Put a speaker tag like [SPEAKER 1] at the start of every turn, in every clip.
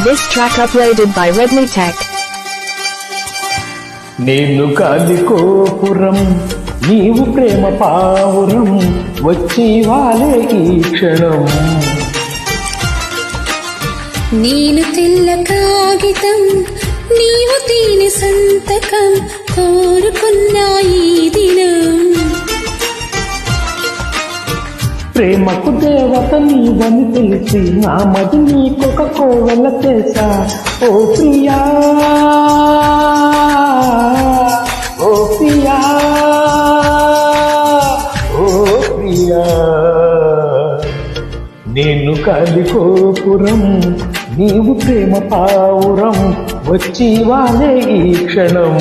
[SPEAKER 1] This track uploaded by Redmi Tech.
[SPEAKER 2] నేను కాలికోపురం నీవు ప్రేమ పావురం వచ్చి వాలే ఈ క్షణం.
[SPEAKER 3] నేను తెల్ల కాగితం నీవు తేనె సంతకం కోరుకున్నా ఈ దినం.
[SPEAKER 2] ప్రేమకు దేవత నీవని తెలిసి నా మది నీకొక కోవెల చేశా. ఓ ప్రియా ఓ ప్రియా ఓ ప్రియా, నేను కాలికోపురం నీవు ప్రేమ పావురం వచ్చి వాలే ఈ క్షణం.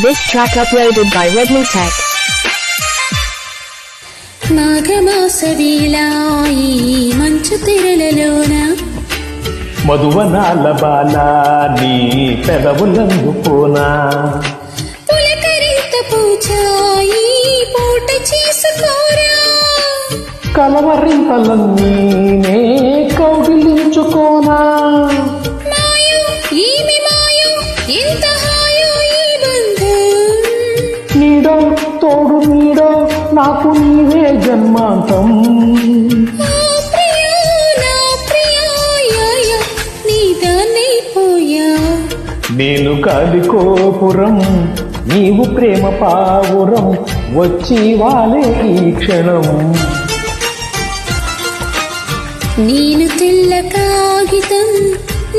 [SPEAKER 1] This track uploaded by Redmi Tech.
[SPEAKER 3] మాఘమాస వేళాయి మంచు తెరలలోన
[SPEAKER 2] మధువనాల బాలా నీ పెదవులందుకోనా.
[SPEAKER 3] పులకరింత పూజాయి పూట చేసుకోరా.
[SPEAKER 2] కలవరింతలన్నీ నే కౌగిలించుకోనా.
[SPEAKER 3] మాయో ఈమె మాయో ఎంత హాయో ఈ బంధం.
[SPEAKER 2] నీడో తోడు నీడో నాకు నీవే జన్మాంతం. నేను కాలికోపురం నీవు ప్రేమ పావురం వచ్చి వాలే ఈ క్షణం.
[SPEAKER 3] నేను తెల్ల కాగితం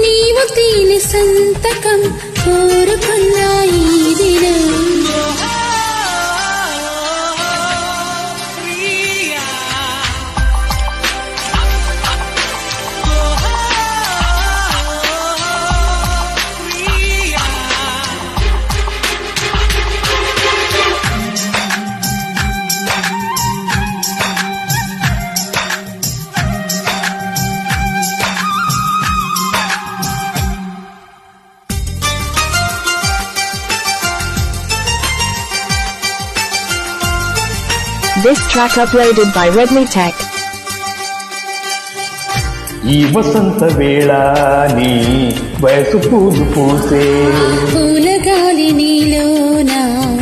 [SPEAKER 3] నీవు తేనె సంతకం కోరుకున్నా ఈ దినం.
[SPEAKER 1] This track uploaded by Redmi Tech.
[SPEAKER 2] ఈ వసంత వేళ నీ వయసు పూలు పూసే.
[SPEAKER 3] పూల గాలి నీలో నా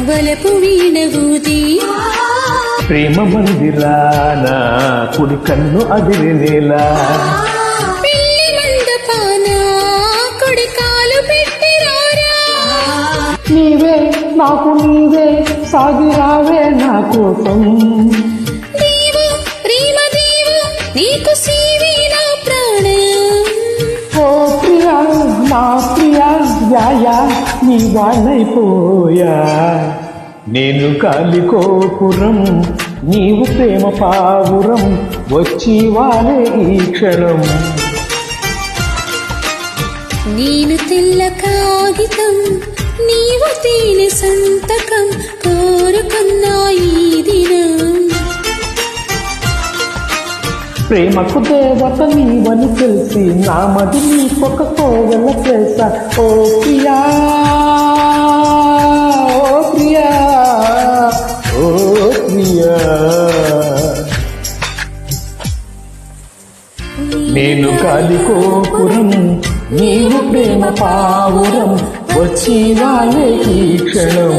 [SPEAKER 3] వలపు వీణగూది.
[SPEAKER 2] ప్రేమ మందిరాన కుడి కన్ను అదిరేలా.
[SPEAKER 3] పెళ్లి మండపాన కుడి కాలు పెట్టిరారా.
[SPEAKER 2] నీవే నాకు నీవే సాగిరావే నా కోసం.
[SPEAKER 3] దేవు ప్రేమ దేవు నీకు సేవే నా ప్రాణం.
[SPEAKER 2] ఓ ప్రియా నా ప్రియా యాయా నీ వాళ్ళైపోయా. నేను కాలికోపురం నీవు ప్రేమ పావురం వచ్చి వాలే ఈ క్షణం.
[SPEAKER 3] నేను తెల్ల కాగితం నీవు తేనె సంతకం కోరుకున్నా ఈ దినం.
[SPEAKER 2] ప్రేమకు దేవత నీవని తెలిసి నా మది నీకొక కోవెల చేశా. ఓ ప్రియా ఓ ప్రియా ఓ ప్రియా, నేను కాలికోపురం నీవు ప్రేమ పావురం వచ్చి వాలే ఈ క్షణం.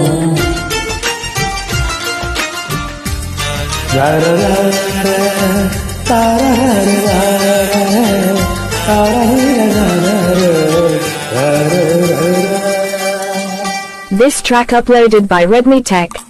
[SPEAKER 1] This track uploaded by Redmi Tech.